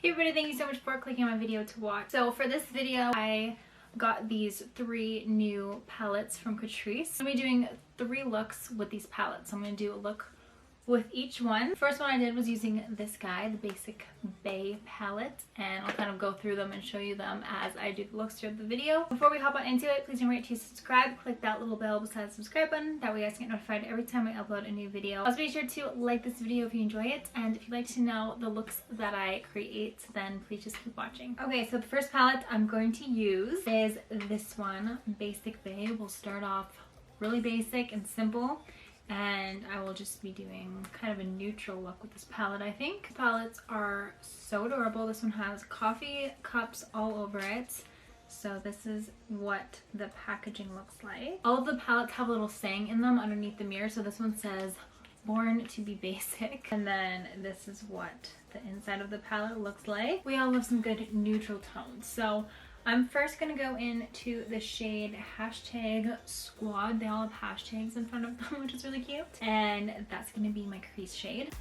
Hey everybody, thank you so much for clicking on my video to watch. So for this video, I got these 3 new palettes from Catrice. I'm going to be doing 3 looks with these palettes. I'm going to do a look with each one. The first one I did was using this guy, the Basic Bay palette, and I'll kind of go through them and show you them as I do the looks throughout the video. Before we hop on into it, please don't forget to subscribe. Click that little bell beside the subscribe button. That way you guys get notified every time I upload a new video. Also be sure to like this video if you enjoy it, and if you'd like to know the looks that I create, then please just keep watching. Okay, so the first palette I'm going to use is this one, Basic Bay. We'll start off really basic and simple, and I will just be doing kind of a neutral look with this palette, I think. The palettes are so adorable. This one has coffee cups all over it. So this is what the packaging looks like. All of the palettes have a little saying in them underneath the mirror. So this one says, "Born to be basic." And then this is what the inside of the palette looks like. We all love some good neutral tones. So I'm first going to go into the shade #Squad. They all have hashtags in front of them, which is really cute. And that's going to be my crease shade.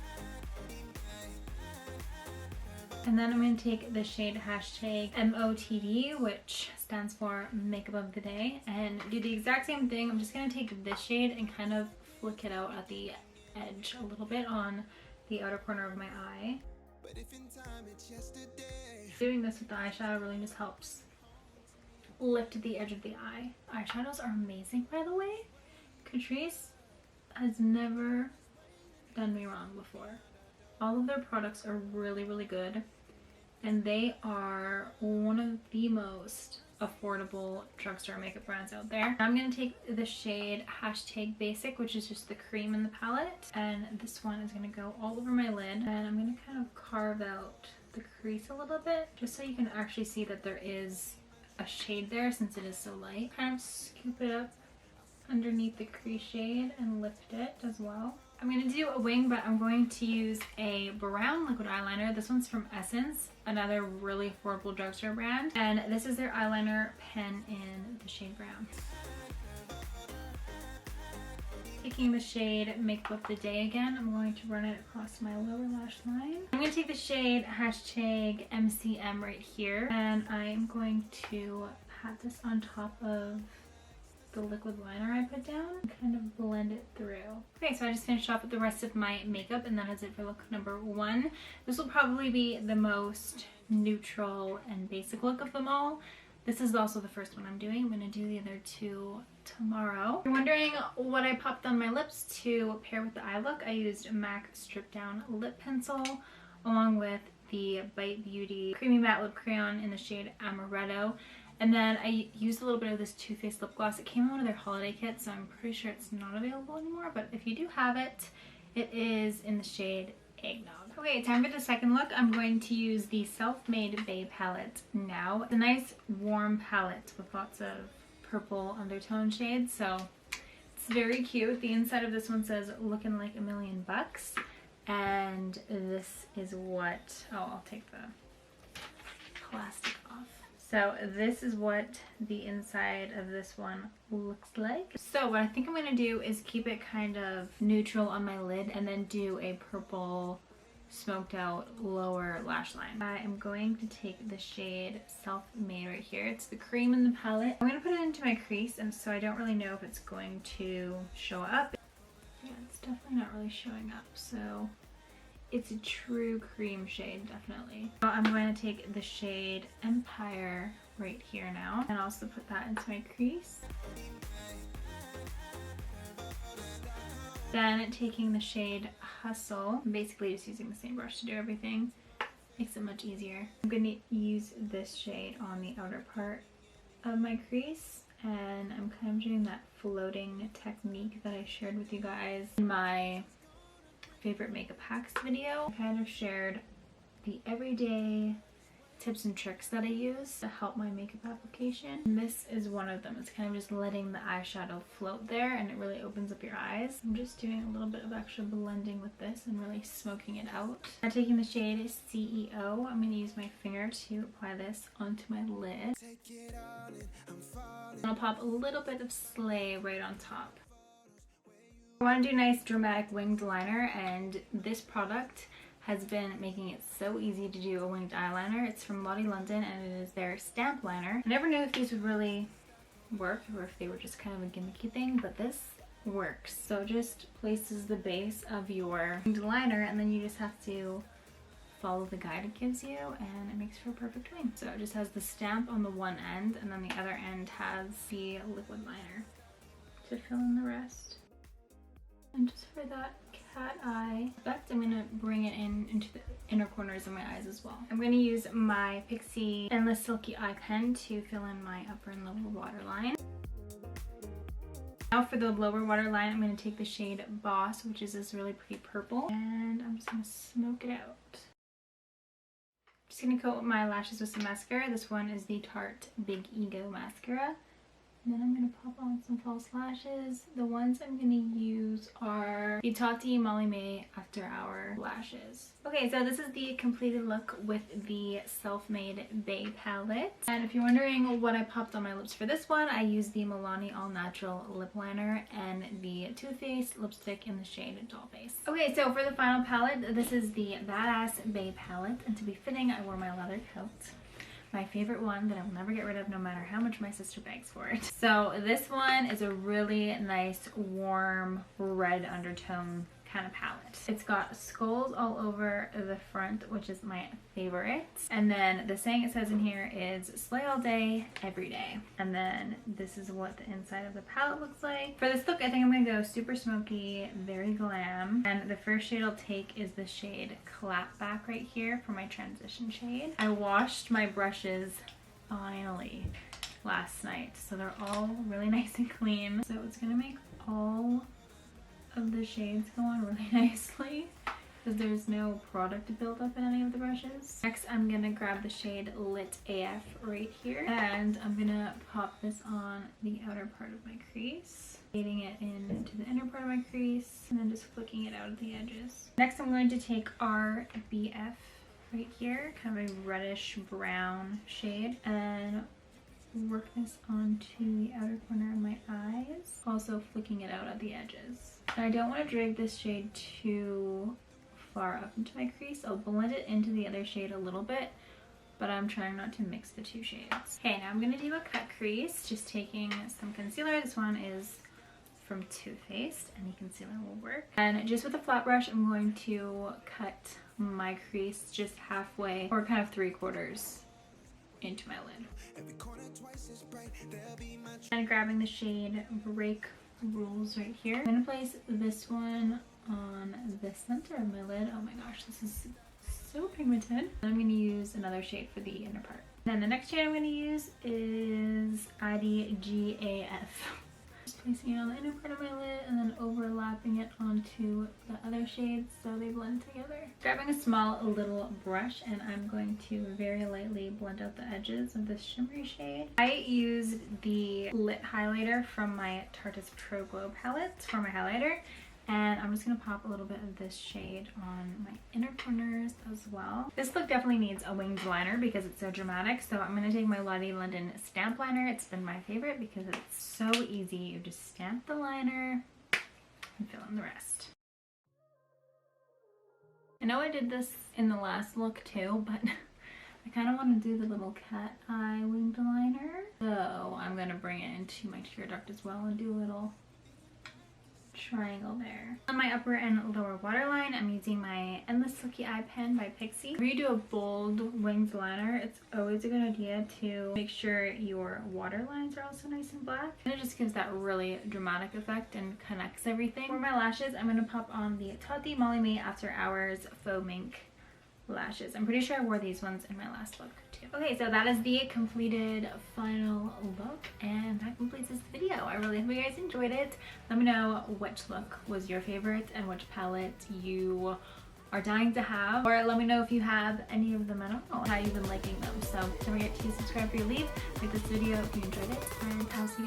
And then I'm going to take the shade #MOTD, which stands for Makeup of the Day, and do the exact same thing. I'm just going to take this shade and kind of flick it out at the edge a little bit on the outer corner of my eye. Doing this with the eyeshadow really just helps lift the edge of the eye. Eyeshadows are amazing, by the way. Catrice has never done me wrong before. All of their products are really, really good, and they are one of the most affordable drugstore makeup brands out there. I'm going to take the shade #Basic, which is just the cream in the palette, and this one is going to go all over my lid, and I'm going to kind of carve out the crease a little bit just so you can actually see that there is a shade there since it is so light. Kind of scoop it up underneath the crease shade and lift it as well. I'm going to do a wing, but I'm going to use a brown liquid eyeliner. This one's from Essence, another really affordable drugstore brand, and this is their eyeliner pen in the shade brown. Taking the shade Makeup of the Day again, I'm going to run it across my lower lash line. I'm going to take the shade #MCM right here, and I'm going to pat this on top of the liquid liner I put down and kind of blend it through. Okay, so I just finished off with the rest of my makeup, and that is it for look number 1. This will probably be the most neutral and basic look of them all. This is also the first one I'm doing. I'm going to do the other 2 tomorrow. If you're wondering what I popped on my lips to pair with the eye look, I used MAC Strip Down Lip Pencil along with the Bite Beauty Creamy Matte Lip Crayon in the shade Amaretto. And then I used a little bit of this Too Faced lip gloss. It came in one of their holiday kits, so I'm pretty sure it's not available anymore. But if you do have it, it is in the shade Eggnog. Okay, time for the second look. I'm going to use the Self-Made Bay palette now. It's a nice warm palette with lots of purple undertone shades, so it's very cute. The inside of this one says "Looking like $1,000,000," and this is what, oh, I'll take the plastic off. So this is what the inside of this one looks like. So what I think I'm going to do is keep it kind of neutral on my lid and then do a purple smoked out lower lash line. I am going to take the shade Self-Made right here. It's the cream in the palette. I'm going to put it into my crease, and so I don't really know if it's going to show up. Yeah, it's definitely not really showing up, so it's a true cream shade, definitely. So I'm going to take the shade Empire right here now and also put that into my crease. Then taking the shade Hustle, basically just using the same brush to do everything, makes it much easier. I'm going to use this shade on the outer part of my crease, and I'm kind of doing that floating technique that I shared with you guys in my favorite makeup hacks video. I kind of shared the everyday tips and tricks that I use to help my makeup application, and this is one of them. It's kind of just letting the eyeshadow float there, and it really opens up your eyes. I'm just doing a little bit of extra blending with this and really smoking it out. Now taking the shade CEO, I'm going to use my finger to apply this onto my lid. And I'll pop a little bit of Slay right on top. I want to do a nice dramatic winged liner, and this product has been making it so easy to do a winged eyeliner. It's from Lottie London and it is their stamp liner. I never knew if these would really work or if they were just kind of a gimmicky thing, but this works. So it just places the base of your winged liner and then you just have to follow the guide it gives you and it makes for a perfect wing. So it just has the stamp on the one end and then the other end has the liquid liner to fill in the rest. And just for that cat eye effect, I'm gonna bring it into the inner corners of my eyes as well. I'm gonna use my Pixie Endless Silky Eye Pen to fill in my upper and lower waterline. Now for the lower waterline, I'm gonna take the shade Boss, which is this really pretty purple, and I'm just gonna smoke it out. Just gonna coat my lashes with some mascara. This one is the Tarte Big Ego mascara. And then I'm going to pop on some false lashes. The ones I'm going to use are the Tati Molly May After Hour lashes. Okay, so this is the completed look with the Self-Made Bay palette. And if you're wondering what I popped on my lips for this one, I used the Milani All Natural lip liner and the Too Faced lipstick in the shade Dollface. Okay, so for the final palette, this is the Badass Bay palette. And to be fitting, I wore my leather coat. My favorite one that I will never get rid of no matter how much my sister begs for it. So this one is a really nice warm red undertone kind of palette. It's got skulls all over the front, which is my favorite. And then the saying it says in here is slay all day, every day. And then this is what the inside of the palette looks like. For this look, I think I'm gonna go super smoky, very glam. And the first shade I'll take is the shade Clapback right here for my transition shade. I washed my brushes finally last night, so they're all really nice and clean. So it's gonna make all of the shades go on really nicely because there's no product build up in any of the brushes. Next, I'm gonna grab the shade Lit AF right here and I'm gonna pop this on the outer part of my crease, fading it into the inner part of my crease and then just flicking it out at the edges. Next, I'm going to take RBF right here, kind of a reddish brown shade, and work this onto the outer corner of my eyes, also flicking it out at the edges. And I don't want to drag this shade too far up into my crease. I'll blend it into the other shade a little bit, but I'm trying not to mix the two shades. Okay, now I'm going to do a cut crease, just taking some concealer. This one is from Too Faced. Any concealer will work. And just with a flat brush, I'm going to cut my crease just halfway, or kind of 3/4 into my lid. And grabbing the shade Break Rules right here. I'm gonna place this one on the center of my lid. Oh my gosh, this is so pigmented. And I'm gonna use another shade for the inner part. Then the next shade I'm gonna use is IDGAF. Just placing it on the inner part of my lid and then overlapping it onto the other shades so they blend together. Grabbing a small little brush and I'm going to very lightly blend out the edges of this shimmery shade. I used the Lit highlighter from my Tarte's Pro Glow palette for my highlighter. And I'm just going to pop a little bit of this shade on my inner corners as well. This look definitely needs a winged liner because it's so dramatic. So I'm going to take my Lottie London stamp liner. It's been my favorite because it's so easy. You just stamp the liner and fill in the rest. I know I did this in the last look too, but I kind of want to do the little cat eye winged liner. So I'm going to bring it into my tear duct as well and do a little triangle there. On my upper and lower waterline, I'm using my Endless Silky Eye Pen by Pixie. If you do a bold winged liner, it's always a good idea to make sure your waterlines are also nice and black. And it just gives that really dramatic effect and connects everything. For my lashes, I'm going to pop on the Tati Molly May After Hours Faux Mink lashes. I'm pretty sure I wore these ones in my last look too. Okay, so that is the completed final look and that completes this video. I really hope you guys enjoyed it. Let me know which look was your favorite and which palette you are dying to have, or let me know if you have any of them at all, how you've been liking them. So don't forget to subscribe for your leave, like this video if you enjoyed it, and I'll see you